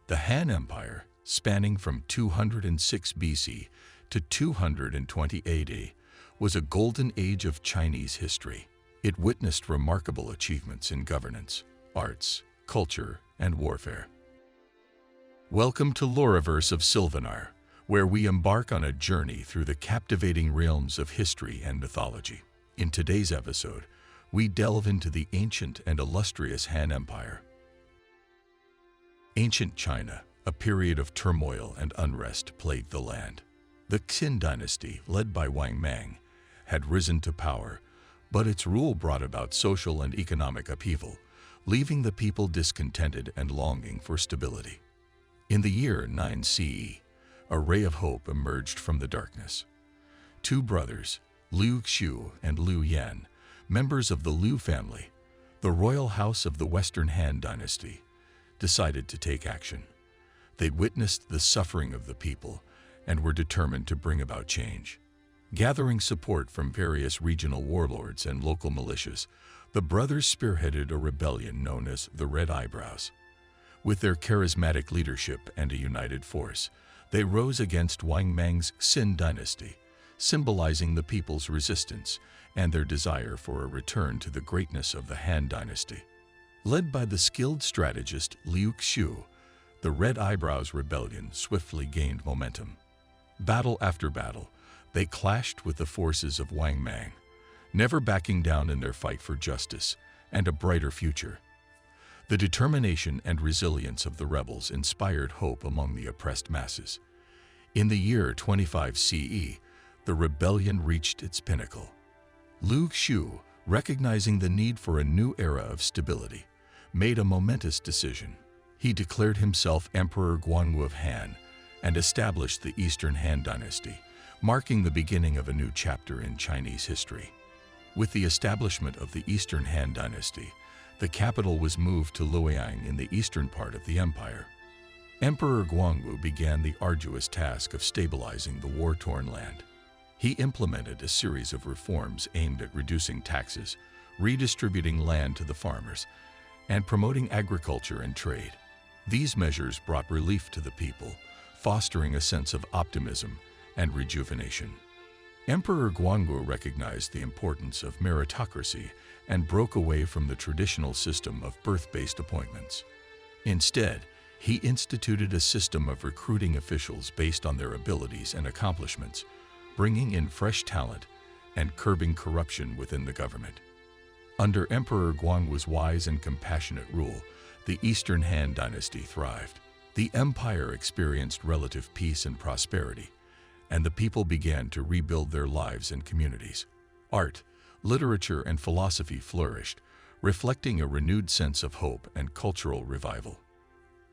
The Han Empire, spanning from 206 BC to 220 AD, was a golden age of Chinese history. It witnessed remarkable achievements in governance, arts, culture, and warfare. Welcome to Loreverse of Sylvanar, where we embark on a journey through the captivating realms of history and mythology. In today's episode, we delve into the ancient and illustrious Han Empire. Ancient China, a period of turmoil and unrest, plagued the land. The Qin dynasty, led by Wang Mang, had risen to power, but its rule brought about social and economic upheaval, leaving the people discontented and longing for stability. In the year 9 CE, a ray of hope emerged from the darkness. Two brothers, Liu Xiu and Liu Yan, members of the Liu family, the royal house of the Western Han dynasty, decided to take action. They witnessed the suffering of the people and were determined to bring about change. Gathering support from various regional warlords and local militias, the brothers spearheaded a rebellion known as the Red Eyebrows. With their charismatic leadership and a united force, they rose against Wang Mang's Qin dynasty, symbolizing the people's resistance and their desire for a return to the greatness of the Han dynasty. Led by the skilled strategist Liu Xiu, the Red Eyebrows rebellion swiftly gained momentum. Battle after battle, they clashed with the forces of Wang Mang, never backing down in their fight for justice and a brighter future. The determination and resilience of the rebels inspired hope among the oppressed masses. In the year 25 CE, the rebellion reached its pinnacle. Liu Xiu, recognizing the need for a new era of stability, made a momentous decision. He declared himself Emperor Guangwu of Han and established the Eastern Han dynasty, marking the beginning of a new chapter in Chinese history. With the establishment of the Eastern Han dynasty, the capital was moved to Luoyang in the eastern part of the empire. Emperor Guangwu began the arduous task of stabilizing the war-torn land. He implemented a series of reforms aimed at reducing taxes, redistributing land to the farmers, and promoting agriculture and trade. These measures brought relief to the people, fostering a sense of optimism and rejuvenation. Emperor Guangwu recognized the importance of meritocracy and broke away from the traditional system of birth-based appointments. Instead, he instituted a system of recruiting officials based on their abilities and accomplishments, bringing in fresh talent and curbing corruption within the government. Under Emperor Guangwu's wise and compassionate rule, the Eastern Han dynasty thrived. The empire experienced relative peace and prosperity, and the people began to rebuild their lives and communities. Art, literature, and philosophy flourished, reflecting a renewed sense of hope and cultural revival.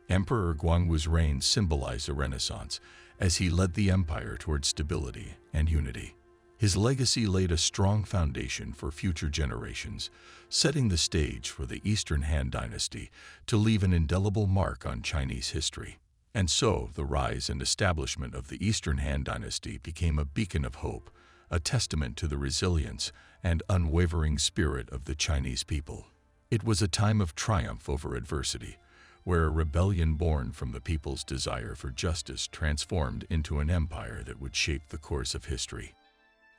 Emperor Guangwu's reign symbolized a renaissance as he led the empire toward stability and unity. His legacy laid a strong foundation for future generations, setting the stage for the Eastern Han dynasty to leave an indelible mark on Chinese history. And so, the rise and establishment of the Eastern Han dynasty became a beacon of hope, a testament to the resilience and unwavering spirit of the Chinese people. It was a time of triumph over adversity, where a rebellion born from the people's desire for justice transformed into an empire that would shape the course of history.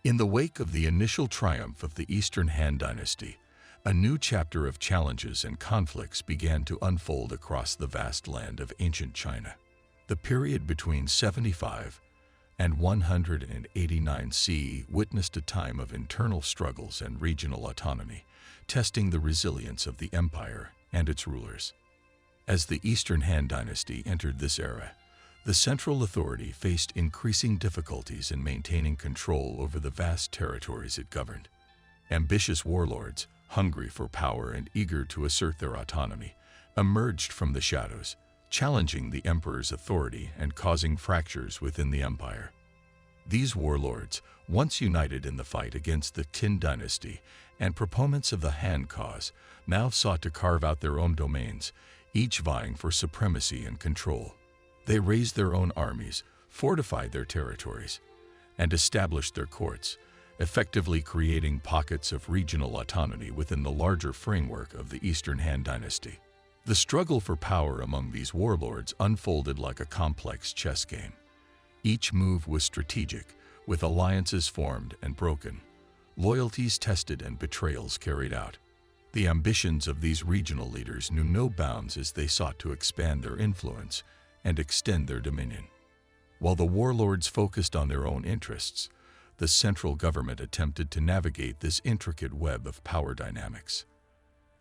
In the wake of the initial triumph of the Eastern Han dynasty, a new chapter of challenges and conflicts began to unfold across the vast land of ancient China. The period between 75 and 189 CE witnessed a time of internal struggles and regional autonomy, testing the resilience of the empire and its rulers. As the Eastern Han dynasty entered this era, the central authority faced increasing difficulties in maintaining control over the vast territories it governed. Ambitious warlords, hungry for power and eager to assert their autonomy, emerged from the shadows, challenging the emperor's authority and causing fractures within the empire. These warlords, once united in the fight against the Qin dynasty and proponents of the Han cause, now sought to carve out their own domains, each vying for supremacy and control. They raised their own armies, fortified their territories, and established their courts, effectively creating pockets of regional autonomy within the larger framework of the Eastern Han dynasty. The struggle for power among these warlords unfolded like a complex chess game. Each move was strategic, with alliances formed and broken, loyalties tested and betrayals carried out. The ambitions of these regional leaders knew no bounds as they sought to expand their influence and extend their dominion. While the warlords focused on their own interests, the central government attempted to navigate this intricate web of power dynamics.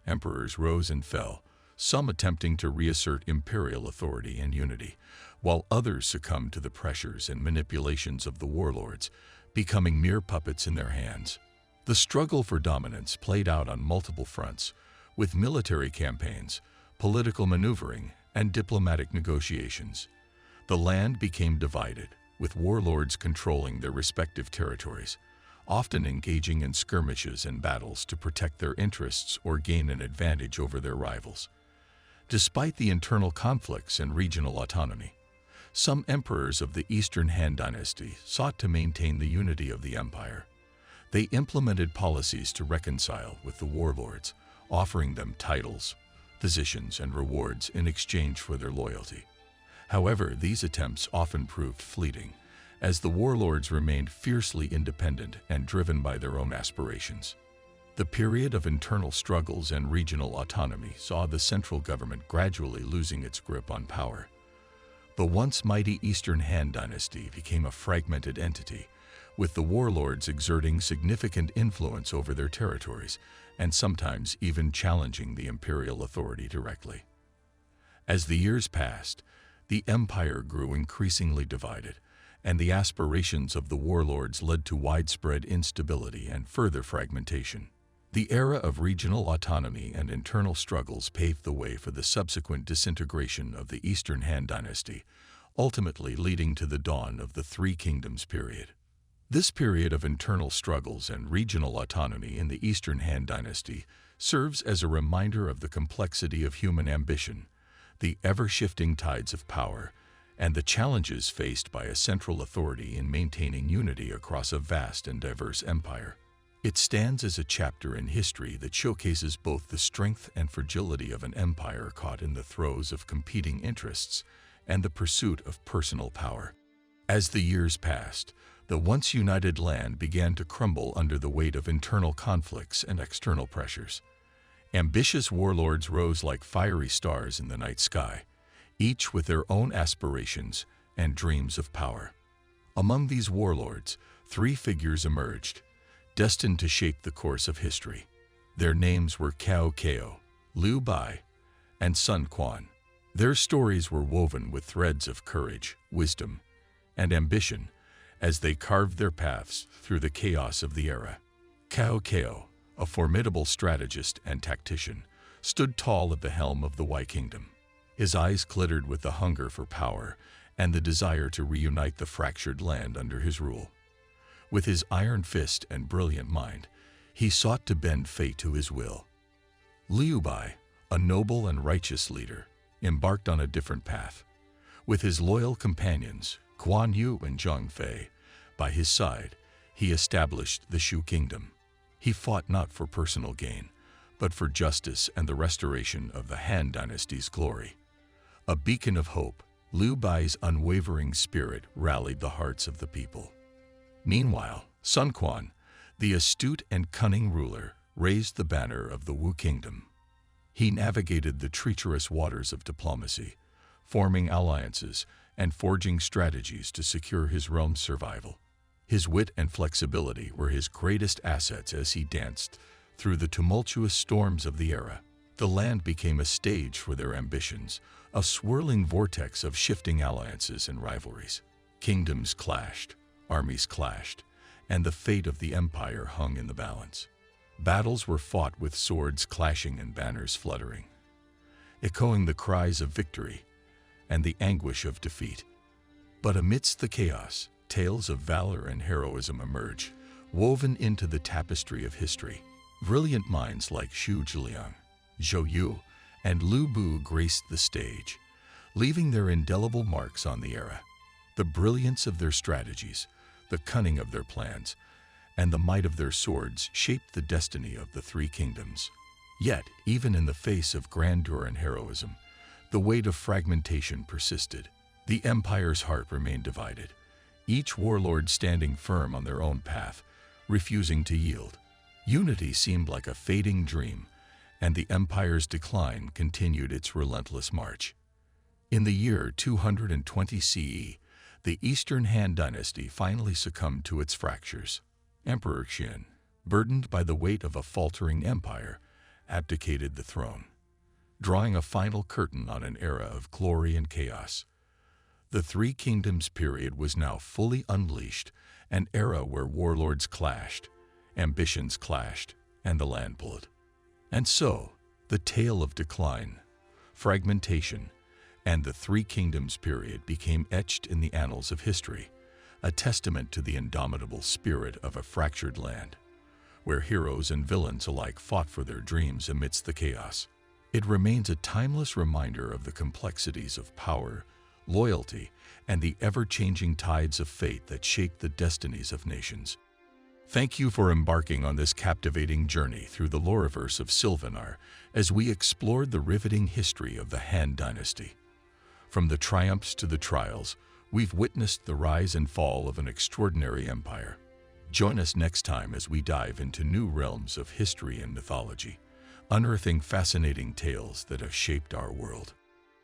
Emperors rose and fell, some attempting to reassert imperial authority and unity, while others succumbed to the pressures and manipulations of the warlords, becoming mere puppets in their hands. The struggle for dominance played out on multiple fronts, with military campaigns, political maneuvering, and diplomatic negotiations. The land became divided, with warlords controlling their respective territories, often engaging in skirmishes and battles to protect their interests or gain an advantage over their rivals. Despite the internal conflicts and regional autonomy, some emperors of the Eastern Han Dynasty sought to maintain the unity of the empire. They implemented policies to reconcile with the warlords, offering them titles, positions, and rewards in exchange for their loyalty. However, these attempts often proved fleeting, as the warlords remained fiercely independent and driven by their own aspirations. The period of internal struggles and regional autonomy saw the central government gradually losing its grip on power. The once mighty Eastern Han Dynasty became a fragmented entity, with the warlords exerting significant influence over their territories and sometimes even challenging the imperial authority directly. As the years passed, the empire grew increasingly divided, and the aspirations of the warlords led to widespread instability and further fragmentation. The era of regional autonomy and internal struggles paved the way for the subsequent disintegration of the Eastern Han Dynasty, ultimately leading to the dawn of the Three Kingdoms period. This period of internal struggles and regional autonomy in the Eastern Han Dynasty serves as a reminder of the complexity of human ambition, the ever-shifting tides of power, and the challenges faced by a central authority in maintaining unity across a vast and diverse empire. It stands as a chapter in history that showcases both the strength and fragility of an empire caught in the throes of competing interests and the pursuit of personal power. As the years passed, the once united land began to crumble under the weight of internal conflicts and external pressures. Ambitious warlords rose like fiery stars in the night sky, each with their own aspirations and dreams of power. Among these warlords, three figures emerged, destined to shape the course of history. Their names were Cao Cao, Liu Bei, and Sun Quan. Their stories were woven with threads of courage, wisdom, and ambition as they carved their paths through the chaos of the era. Cao Cao, a formidable strategist and tactician, stood tall at the helm of the Wei Kingdom. His eyes glittered with the hunger for power and the desire to reunite the fractured land under his rule. With his iron fist and brilliant mind, he sought to bend fate to his will. Liu Bei, a noble and righteous leader, embarked on a different path. With his loyal companions, Guan Yu and Zhang Fei, by his side, he established the Shu Kingdom. He fought not for personal gain, but for justice and the restoration of the Han Dynasty's glory. A beacon of hope, Liu Bei's unwavering spirit rallied the hearts of the people. Meanwhile, Sun Quan, the astute and cunning ruler, raised the banner of the Wu Kingdom. He navigated the treacherous waters of diplomacy, forming alliances and forging strategies to secure his realm's survival. His wit and flexibility were his greatest assets as he danced through the tumultuous storms of the era. The land became a stage for their ambitions, a swirling vortex of shifting alliances and rivalries. Kingdoms clashed, armies clashed, and the fate of the empire hung in the balance. Battles were fought with swords clashing and banners fluttering, echoing the cries of victory and the anguish of defeat. But amidst the chaos, tales of valor and heroism emerge, woven into the tapestry of history. Brilliant minds like Xu Zhiliang, Zhou Yu, and Lu Bu graced the stage, leaving their indelible marks on the era. The brilliance of their strategies, the cunning of their plans, and the might of their swords shaped the destiny of the Three Kingdoms. Yet, even in the face of grandeur and heroism, the weight of fragmentation persisted. The empire's heart remained divided, each warlord standing firm on their own path, refusing to yield. Unity seemed like a fading dream, and the empire's decline continued its relentless march. In the year 220 CE, the Eastern Han Dynasty finally succumbed to its fractures. Emperor Qian, burdened by the weight of a faltering empire, abdicated the throne, drawing a final curtain on an era of glory and chaos. The Three Kingdoms period was now fully unleashed, an era where warlords clashed, ambitions clashed, and the land pulled. And so, the tale of decline, fragmentation, and the Three Kingdoms period became etched in the annals of history, a testament to the indomitable spirit of a fractured land, where heroes and villains alike fought for their dreams amidst the chaos. It remains a timeless reminder of the complexities of power, loyalty, and the ever-changing tides of fate that shape the destinies of nations. Thank you for embarking on this captivating journey through the loreverse of Sylvanar as we explored the riveting history of the Han Dynasty. From the triumphs to the trials, we've witnessed the rise and fall of an extraordinary empire. Join us next time as we dive into new realms of history and mythology, unearthing fascinating tales that have shaped our world.